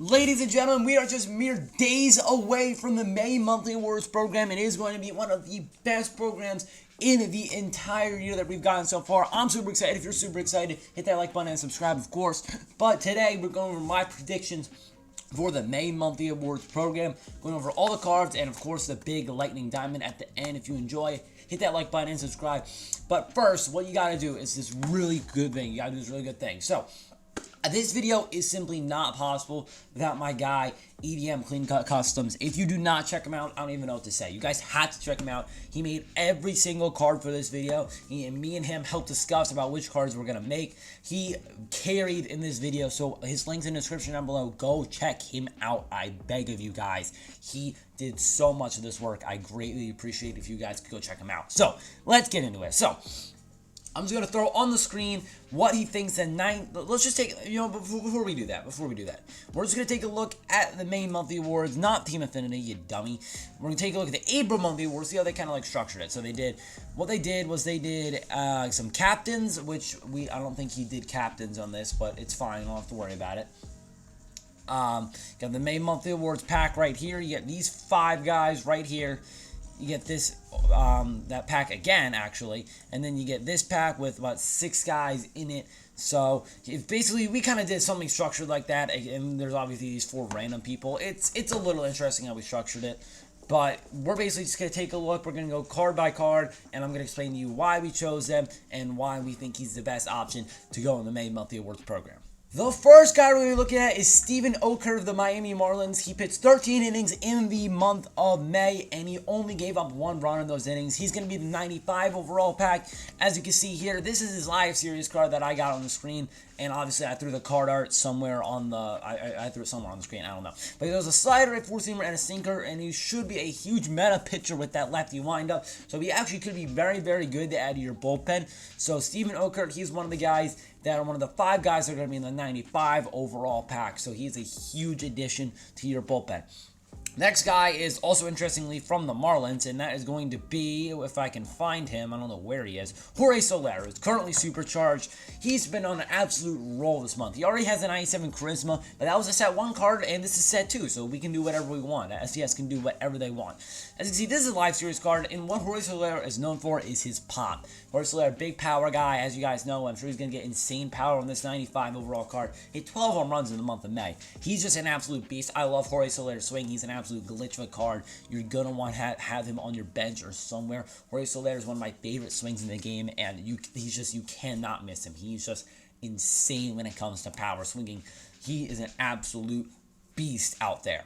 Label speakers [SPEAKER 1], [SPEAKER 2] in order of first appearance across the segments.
[SPEAKER 1] Ladies and gentlemen, we are just mere days away from the May Monthly Awards program. It is going to be one of the best programs in the entire year that we've gotten so far. I'm super excited. If you're super excited, hit that like button and subscribe, of course. But today, we're going over my predictions for the May Monthly Awards program, going over all the cards and, of course, the big lightning diamond at the end. If you enjoy, hit that like button and subscribe. But first, what you got to do is this really good thing. You got to do this really good thing. So, this video is simply not possible without my guy, EDM Clean Cut Customs. If you do not check him out, I don't even know what to say. You guys have to check him out. He made every single card for this video. Me and him helped discuss about which cards we're going to make. He carried in this video, so his link's in the description down below. Go check him out. I beg of you guys. He did so much of this work. I greatly appreciate it if you guys could go check him out. So, let's get into it. So, I'm just going to throw on the screen what he thinks the let's just take, before we do that, we're just going to take a look at the May Monthly Awards, not Team Affinity, you dummy. We're going to take a look at the April Monthly Awards, see how they kind of like structured it. So they did some captains, which I don't think he did captains on this, but it's fine, I don't have to worry about it. Got the May Monthly Awards pack right here. You get these 5 guys right here. You get this, that pack again, actually, and then you get this pack with about 6 guys in it. So, basically, we kind of did something structured like that, and there's obviously these 4 random people. It's a little interesting how we structured it, but we're basically just going to take a look. We're going to go card by card, and I'm going to explain to you why we chose them and why we think he's the best option to go in the May Monthly Awards program. The first guy we're going to be looking at is Stephen Okert of the Miami Marlins. He pitched 13 innings in the month of May, and he only gave up 1 run in those innings. He's going to be the 95 overall pack. As you can see here, this is his live series card that I got on the screen, and obviously I threw the card art somewhere on the, I threw it somewhere on the screen, I don't know. But he has a slider, a 4-seamer, and a sinker, and he should be a huge meta pitcher with that lefty windup. So he actually could be very, very good to add to your bullpen. So Stephen Okert, he's one of the guys that are one of the 5 guys that are going to be in the 95 overall pack. So he's a huge addition to your bullpen. Next guy is also interestingly from the Marlins, and that is going to be, if I can find him, I don't know where he is, Jorge Soler is currently supercharged. He's been on an absolute roll this month. He already has a 97 charisma, but that was a set 1 card, and this is set 2, so we can do whatever we want. SDS can do whatever they want. As you can see, this is a live series card, and what Jorge Soler is known for is his pop. Jorge Soler, big power guy, as you guys know. I'm sure he's going to get insane power on this 95 overall card. He hit 12 home runs in the month of May. He's just an absolute beast. I love Jorge Soler's swing. He's an absolute glitch of a card. You're going to want to have him on your bench or somewhere. Jorge Soler is one of my favorite swings in the game, and you cannot miss him. He's just insane when it comes to power swinging. He is an absolute beast out there.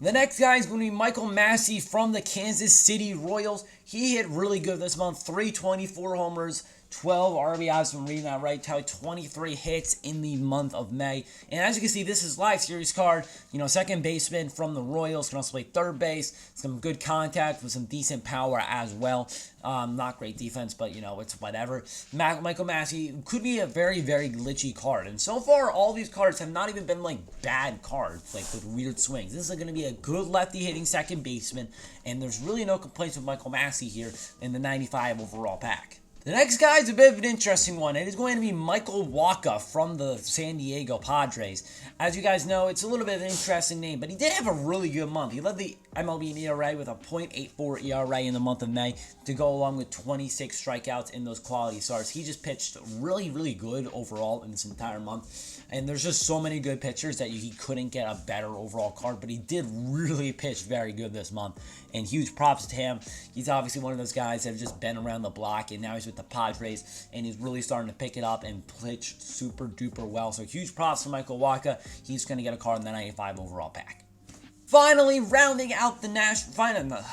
[SPEAKER 1] The next guy is going to be Michael Massey from the Kansas City Royals. He hit really good this month, 324 homers, 12 RBIs, if I'm reading that right, 23 hits in the month of May. And as you can see, this is live series card. Second baseman from the Royals, can also play third base, some good contact with some decent power as well. Not great defense, but it's whatever. Michael Massey could be a very, very glitchy card. And so far, all these cards have not even been like bad cards, like with weird swings. This is going to be a good lefty hitting second baseman, and there's really no complaints with Michael Massey here in the 95 overall pack. The next guy is a bit of an interesting one. It is going to be Michael Wacha from the San Diego Padres. As you guys know, it's a little bit of an interesting name, but he did have a really good month. He led the MLB ERA with a .84 ERA in the month of May to go along with 26 strikeouts in those quality starts. He just pitched really, really good overall in this entire month. And there's just so many good pitchers that he couldn't get a better overall card, but he did really pitch very good this month. And huge props to him. He's obviously one of those guys that have just been around the block, and now he's with the Padres, and he's really starting to pick it up and pitch super duper well. So huge props to Michael Wacha. He's going to get a card in the 95 overall pack. Finally, rounding out the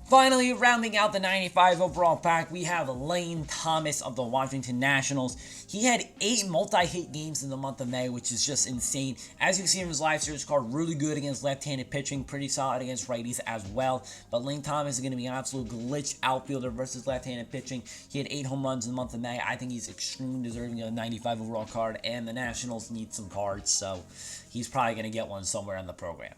[SPEAKER 1] Finally, rounding out the 95 overall pack, we have Lane Thomas of the Washington Nationals. He had 8 multi-hit games in the month of May, which is just insane. As you can see in his live series card, really good against left-handed pitching, pretty solid against righties as well. But Lane Thomas is going to be an absolute glitch outfielder versus left-handed pitching. He had 8 home runs in the month of May. I think he's extremely deserving of a 95 overall card, and the Nationals need some cards, so he's probably going to get one somewhere in the program.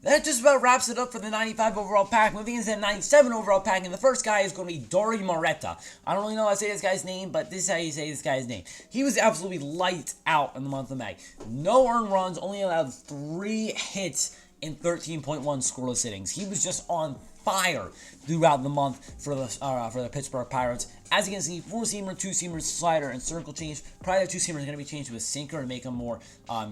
[SPEAKER 1] That just about wraps it up for the 95 overall pack. Moving into the 97 overall pack, and the first guy is going to be Dory Moretta. I don't really know how to say this guy's name, but this is how you say this guy's name. He was absolutely lights out in the month of May. No earned runs, only allowed 3 hits in 13.1 scoreless innings. He was just on fire throughout the month for the Pittsburgh Pirates. As you can see, 4-seamer, 2-seamer, slider, and circle change. Probably the 2-seamer is going to be changed to a sinker to make him more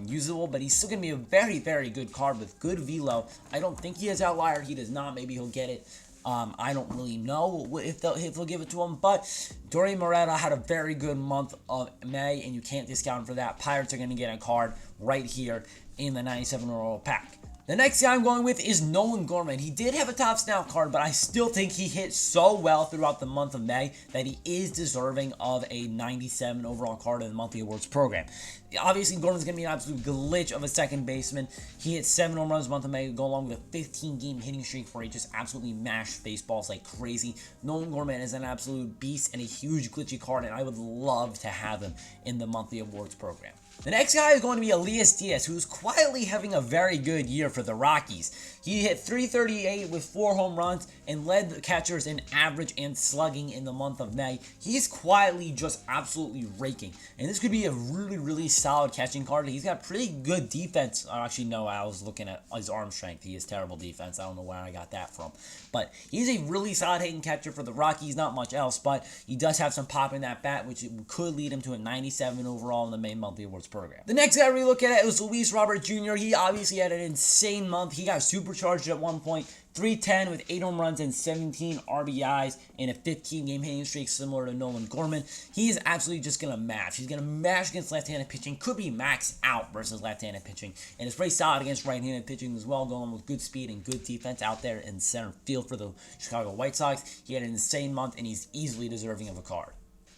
[SPEAKER 1] usable, but he's still going to be a very, very good card with good velo. I don't think he has outlier. He does not. Maybe he'll get it. I don't really know if they'll give it to him, but Dory Moretta had a very good month of May, and you can't discount him for that. Pirates are going to get a card right here in the 97 overall pack. The next guy I'm going with is Nolan Gordon. He did have a top snout card, but I still think he hit so well throughout the month of May that he is deserving of a 97 overall card in the monthly awards program. Obviously, Gordon's going to be an absolute glitch of a second baseman. He hit 7 home runs in the month of May, go along with a 15-game hitting streak where he just absolutely mashed baseballs like crazy. Nolan Gordon is an absolute beast and a huge glitchy card, and I would love to have him in the monthly awards program. The next guy is going to be Elias Diaz, who's quietly having a very good year for the Rockies. He hit .338 with 4 home runs and led the catchers in average and slugging in the month of May. He's quietly just absolutely raking. And this could be a really, really solid catching card. He's got pretty good defense. Actually, no, I was looking at his arm strength. He has terrible defense. I don't know where I got that from. But he's a really solid hitting catcher for the Rockies. Not much else, but he does have some pop in that bat, which could lead him to a 97 overall in the main monthly awards program. The next guy we look at is Luis Robert Jr. He obviously had an insane month. He got supercharged at one point. 310 with 8 home runs and 17 RBIs in a 15-game hitting streak similar to Nolan Gordon. He is absolutely just going to mash. He's going to mash against left-handed pitching. Could be maxed out versus left-handed pitching. And it's pretty solid against right-handed pitching as well, going with good speed and good defense out there in center field for the Chicago White Sox. He had an insane month, and he's easily deserving of a card.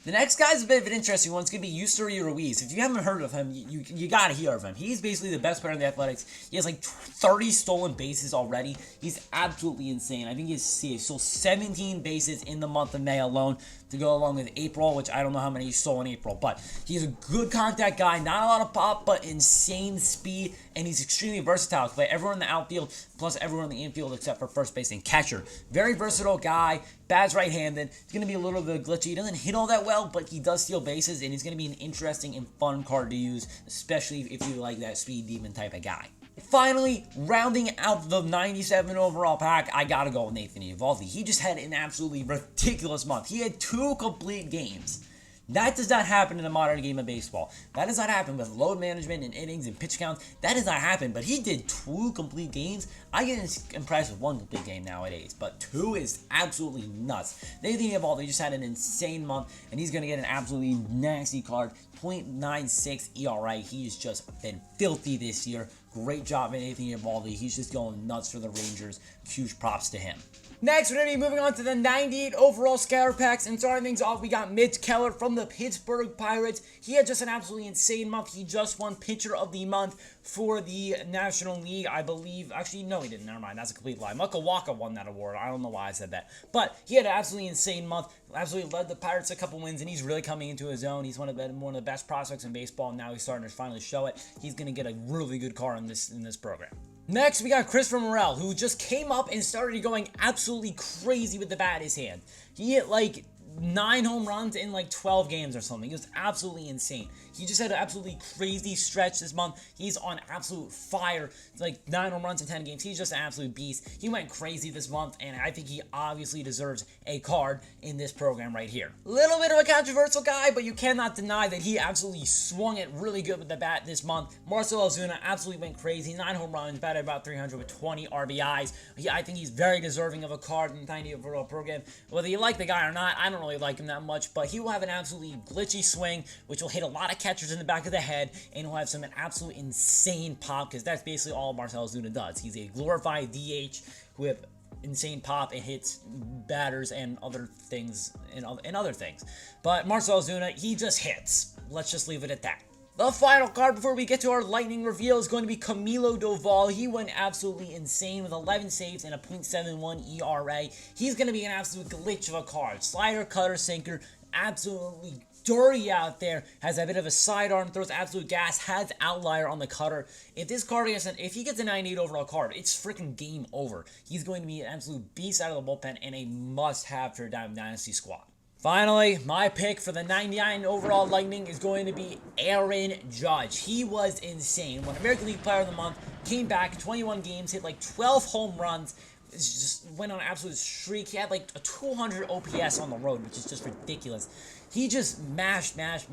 [SPEAKER 1] The next guy's a bit of an interesting one. It's going to be Ruiz. If you haven't heard of him, you got to hear of him. He's basically the best player in the Athletics. He has like 30 stolen bases already. He's absolutely insane. I think he stole 17 bases in the month of May alone to go along with April, which I don't know how many he stole in April. But he's a good contact guy. Not a lot of pop, but insane speed. And he's extremely versatile. He can play everyone in the outfield, plus everyone in the infield except for first base and catcher. Very versatile guy. Bats right-handed. He's going to be a little bit glitchy. He doesn't hit all that well, but he does steal bases, and he's going to be an interesting and fun card to use, especially if you like that speed demon type of guy. Finally, rounding out the 97 overall pack, I got to go with Nathan Eovaldi. He just had an absolutely ridiculous month. He had 2 complete games. That does not happen in the modern game of baseball. That does not happen with load management and innings and pitch counts. That does not happen, but he did 2 complete games. I get impressed with 1 complete game nowadays, but 2 is absolutely nuts. Nathan Eovaldi just had an insane month, and he's going to get an absolutely nasty card. .96 ERA. He has just been filthy this year. Great job by Nathan Eovaldi. He's just going nuts for the Rangers. Huge props to him. Next, we're going to be moving on to the 98 overall scatter packs, and starting things off, we got Mitch Keller from the Pittsburgh Pirates. He had just an absolutely insane month. He just won Pitcher of the Month for the National League, I believe. Actually, no, he didn't. Never mind. That's a complete lie. Mukawaka won that award. I don't know why I said that. But he had an absolutely insane month. Absolutely led the Pirates a couple wins, and he's really coming into his own. He's one of the best prospects in baseball, and now he's starting to finally show it. He's going to get a really good card in this program. Next, we got Christopher Morel, who just came up and started going absolutely crazy with the bat in his hand. He hit like 9 home runs in like 12 games or something. It was absolutely insane. He just had an absolutely crazy stretch this month. He's on absolute fire. It's like 9 home runs in 10 games. He's just an absolute beast. He went crazy this month, and I think he obviously deserves a card in this program right here. Little bit of a controversial guy, but you cannot deny that he absolutely swung it really good with the bat this month. Marcel Ozuna absolutely went crazy. 9 home runs, batted about 300 with 20 RBIs. I think he's very deserving of a card in the 90 overall program. Whether you like the guy or not, I don't really like him that much, but he will have an absolutely glitchy swing, which will hit a lot of catchers in the back of the head, and he'll have some absolute insane pop, because that's basically all Marcel Ozuna does. He's a glorified DH with insane pop and hits batters and other things and other things. But Marcel Ozuna, he just hits. Let's just leave it at that. The final card before we get to our lightning reveal is going to be Camilo Doval. He went absolutely insane with 11 saves and a .71 ERA. He's going to be an absolute glitch of a card. Slider, cutter, sinker, absolutely Dory out there has a bit of a sidearm, throws absolute gas, has outlier on the cutter. If this card if he gets a 98 overall card, it's freaking game over. He's going to be an absolute beast out of the bullpen and a must-have for your Dynasty squad. Finally, my pick for the 99 overall Lightning is going to be Aaron Judge. He was insane. Won American League Player of the Month, came back 21 games, hit like 12 home runs. Just went on an absolute streak. He had like a 200 OPS on the road, which is just ridiculous. He just mashed, and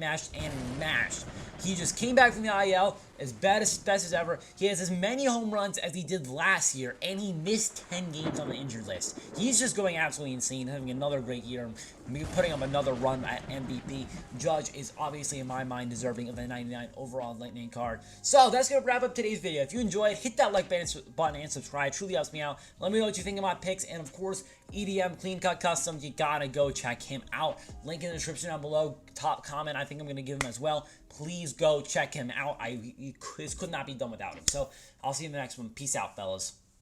[SPEAKER 1] mashed. He just came back from the IL as best as ever. He has as many home runs as he did last year, and he missed 10 games on the injured list. He's just going absolutely insane, having another great year, putting up another run at MVP. Judge is obviously, in my mind, deserving of the 99 overall Lightning card. So that's going to wrap up today's video. If you enjoyed, hit that like button and subscribe. It truly helps me out. Let me know what you think of my picks, and of course, EDM Clean Cut Custom, you gotta go check him out. Link in the description down below. Top comment, I think I'm gonna give him as well. Please go check him out. This could not be done without him. So I'll see you in the next one. Peace out, fellas.